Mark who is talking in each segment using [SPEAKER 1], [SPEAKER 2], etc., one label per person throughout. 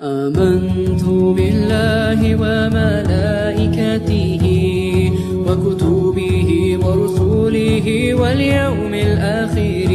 [SPEAKER 1] آمنت بالله وملائكته وكتبه ورسله واليوم الآخر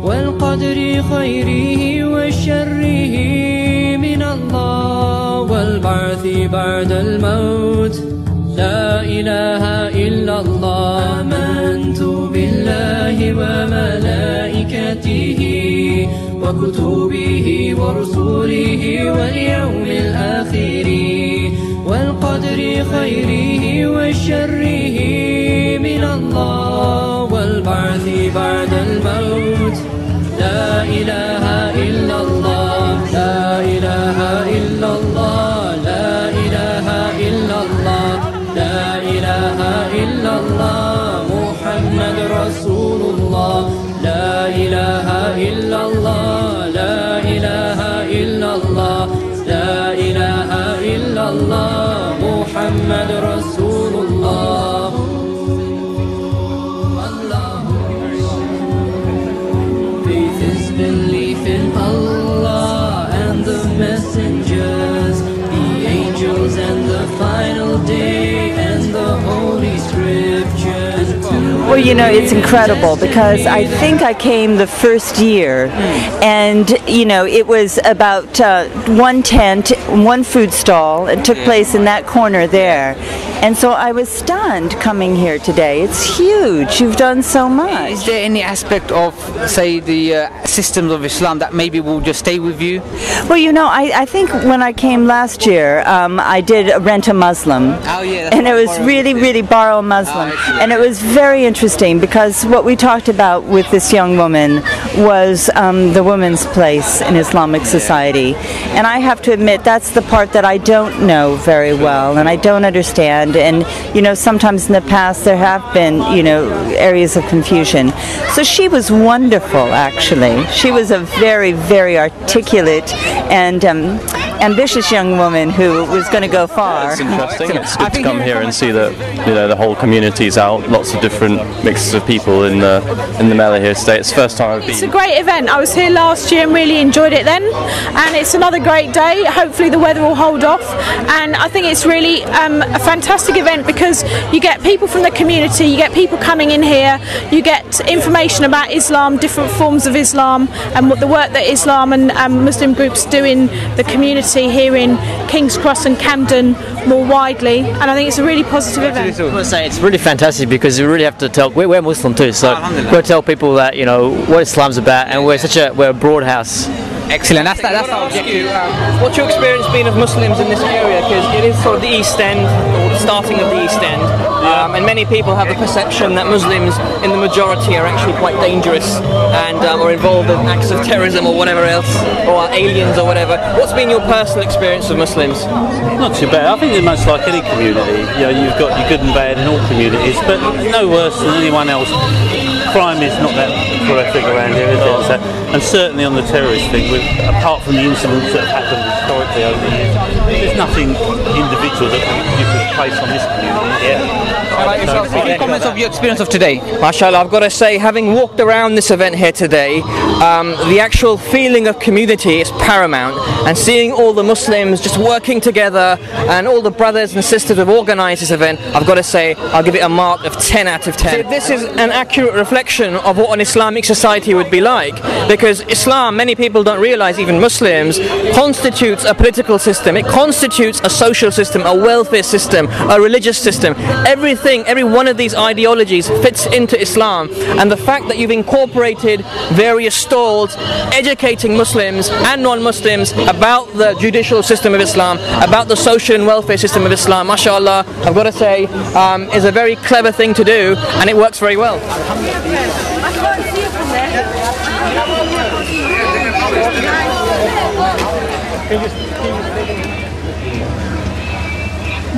[SPEAKER 1] والقدر خيره وشره من الله والبعث بعد الموت لا إله إلا الله آمنت بالله وملائكته وكتبه ورسله واليوم الآخر والقدر خيره وشره من الله والبعث بعد الموت لا إله إلا الله لا إله إلا الله لا إله إلا الله لا إله إلا الله محمد رسول الله لا إله إلا الله لا إله إلا الله لا إله إلا الله محمد رسول الله Faith is belief in Allah and the messengers, the angels and the final day and the holy scriptures.
[SPEAKER 2] Well, you know, it's incredible because I think I came the first year and, you know, it was about one tent, one food stall. It took place in that corner there. And so I was stunned coming here today. It's huge. You've done so much.
[SPEAKER 3] Is there any aspect of, say, the systems of Islam that maybe will just stay with you?
[SPEAKER 2] Well, you know, I think when I came last year, I did rent a Muslim.
[SPEAKER 3] Oh, yeah.
[SPEAKER 2] And it was really borrow a Muslim. And it was very interesting because what we talked about with this young woman was the woman's place in Islamic society. And I have to admit, that's the part that I don't know very well and I don't understand. And, you know, sometimes in the past there have been, you know, areas of confusion. So she was wonderful, actually. She was a very articulate and ambitious young woman who was going to go far.
[SPEAKER 4] It's interesting. It's good to come here and see that, you know, the whole community's out. Lots of different mixes of people in the Mela here today. It's the first time I've been.
[SPEAKER 5] It's a great event. I was here last year and really enjoyed it then. And it's another great day. Hopefully the weather will hold off. And I think it's really a fantastic event because you get people from the community, you get people coming in here, you get information about Islam, different forms of Islam, and what the work that Islam and Muslim groups do in the community here in King's Cross and Camden more widely, and I think it's a really positive event.
[SPEAKER 6] I want to say it's really fantastic because we really have to tell, we're Muslim too, so we've got to tell people that, you know, what Islam's about, and we're a broad house.
[SPEAKER 3] Excellent. That's our objective. What's your experience been of Muslims in this area? Because it is sort of the East End, or the starting of the East End, and many people have the perception that Muslims, in the majority, are actually quite dangerous and are involved in acts of terrorism or whatever else, or are aliens or whatever. What's been your personal experience of Muslims?
[SPEAKER 7] Not too bad. I think they're much like any community. You know, you've got your good and bad in all communities, but no worse than anyone else. Crime is not that prolific around here, is it? So, and certainly on the terrorist thing, apart from the incidents that have happened historically over the years, there's nothing individual that you could place on this community.
[SPEAKER 3] Any comments of your experience of today? MashaAllah, I've got to say, having walked around this event here today, the actual feeling of community is paramount, and seeing all the Muslims just working together and all the brothers and sisters who have organised this event, I've got to say, I'll give it a mark of 10 out of 10. This is an accurate reflection of what an Islamic society would be like, because Islam, many people don't realise, even Muslims, constitutes a political system, it constitutes a social system, a welfare system, a religious system. Every one of these ideologies fits into Islam, and the fact that you've incorporated various stalls educating Muslims and non-Muslims about the judicial system of Islam, about the social and welfare system of Islam, mashallah, I've got to say, is a very clever thing to do, and it works very well.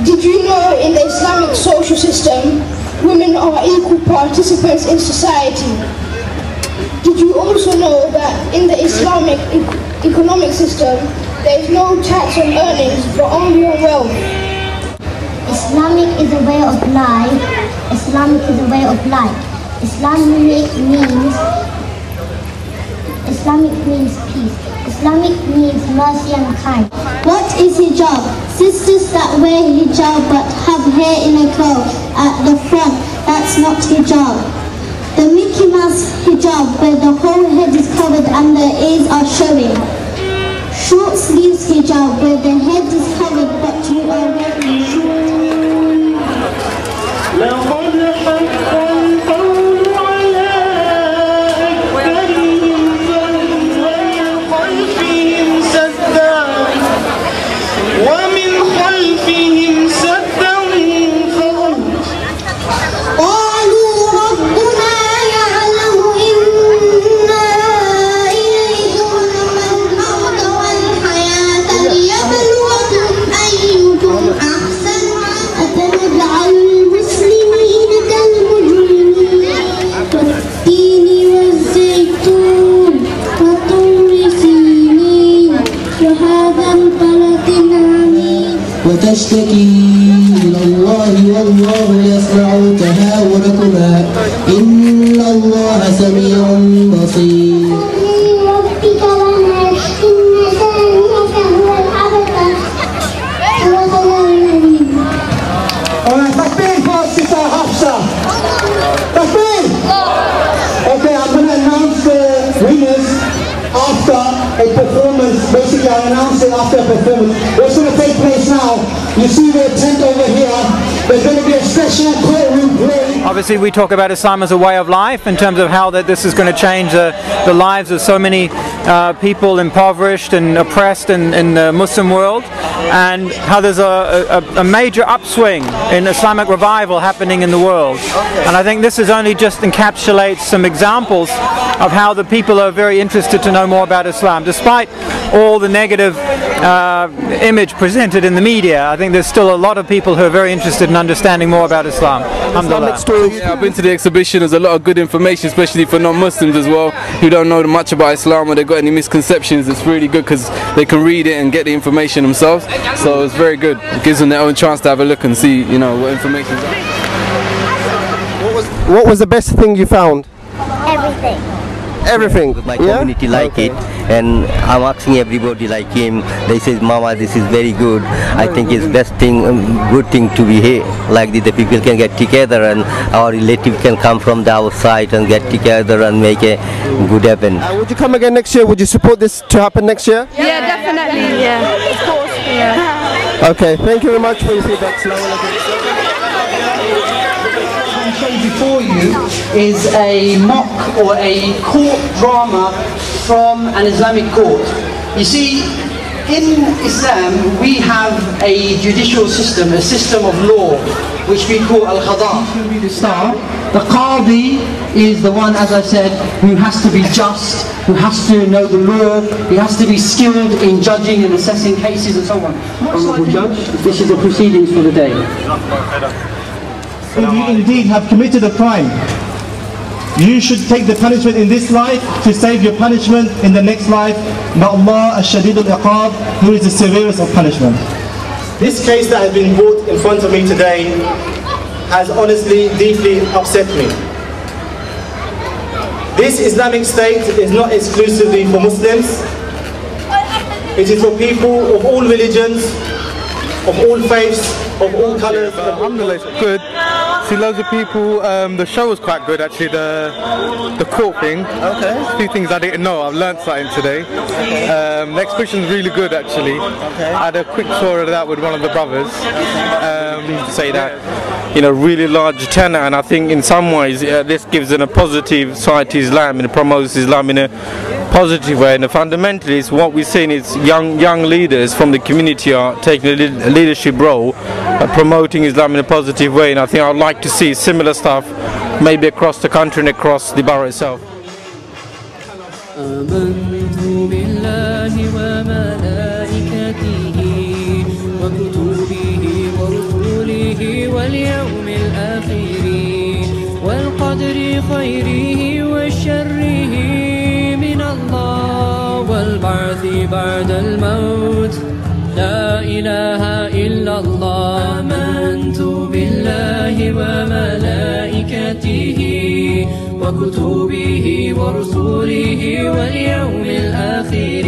[SPEAKER 8] Did you know in the Islamic social system, women are equal participants in society? Did you also know that in the Islamic economic system, there is no tax on earnings, but only on wealth?
[SPEAKER 9] Islamic is a way of life. Islamic is a way of life. Islamic means Islamic means peace. Islamic means mercy and kind. What is hijab? Sisters that wear hijab but have hair in a curl at the front, that's not hijab. The Mickey Mouse hijab, where the whole head is covered and the ears are showing. Short sleeves hijab, where the head is covered but you are wearing short.
[SPEAKER 1] وتشتكي إلى الله والله يسمع تهاوركما إن الله سميع بصير.
[SPEAKER 10] Takbir for Sister Hafsa. Takbir! Okay, I'm going to announce the winners after a performance. Basically, I announce it after a performance. What's going to take place now? You see the tent over here. There's going to be a special courtroom play.
[SPEAKER 11] Obviously, we talk about Islam as a way of life in terms of how that this is going to change the lives of so many people impoverished and oppressed in the Muslim world, and how there's a major upswing in Islamic revival happening in the world. And I think this is only just encapsulates some examples of how the people are very interested to know more about Islam. Despite all the negative image presented in the media, I think there's still a lot of people who are very interested in understanding more about Islam. Alhamdulillah.
[SPEAKER 12] Yeah, I've been to the exhibition. There's a lot of good information, especially for non-Muslims as well, who don't know much about Islam or they've got any misconceptions. It's really good because they can read it and get the information themselves. So it's very good. It gives them their own chance to have a look and see, you know, what information is out.
[SPEAKER 10] What was the best thing you found?
[SPEAKER 9] Everything.
[SPEAKER 10] Everything.
[SPEAKER 13] My community like it, and I'm asking everybody like him. They say, "Mama, this is very good. I think it's best thing, good thing to be here. Like the people can get together, and our relative can come from the outside and get together and make a good happen."
[SPEAKER 10] Would you come again next year? Would you support this to happen next year?
[SPEAKER 5] Yeah, definitely. Yeah, of course. Yeah.
[SPEAKER 10] Okay. Thank you very much for your feedback.
[SPEAKER 14] Before you is a mock or a court drama from an Islamic court. You see, in Islam we have a judicial system, a system of law, which we call al-qada. The qadi is the one, as I said, who has to be just, who has to know the law, he has to be skilled in judging and assessing cases and so on. Honourable Judge, this is the proceedings for the day.
[SPEAKER 15] If you indeed have committed a crime, you should take the punishment in this life to save your punishment in the next life. May Allah Ash-Shadid al-Iqab, who is the severest of punishment. This case that has been brought in front of me today has honestly deeply upset me. This Islamic State is not exclusively for Muslims. It is for people of all religions, of all faiths, of all colours.
[SPEAKER 16] Alhamdulillah, it's good. See loads of people. The show was quite good actually. The court thing. Okay. A few things I didn't know. I've learned something today. Okay. The exhibition's really good actually. Okay. I had a quick tour of that with one of the brothers.
[SPEAKER 12] Say that, you know, really large tenor, and I think in some ways this gives a positive side to Islam and it promotes Islam in a positive way. And fundamentally, it's what we're seeing is young leaders from the community are taking a leadership role, promoting Islam in a positive way. And I think I'd like to see similar stuff, maybe across the country and across the borough itself.
[SPEAKER 1] واليوم الآخر والقدر خيره وشره من الله والبعث بعد الموت لا إله إلا الله آمنت بالله وملائكته وكتبه ورسله واليوم الآخر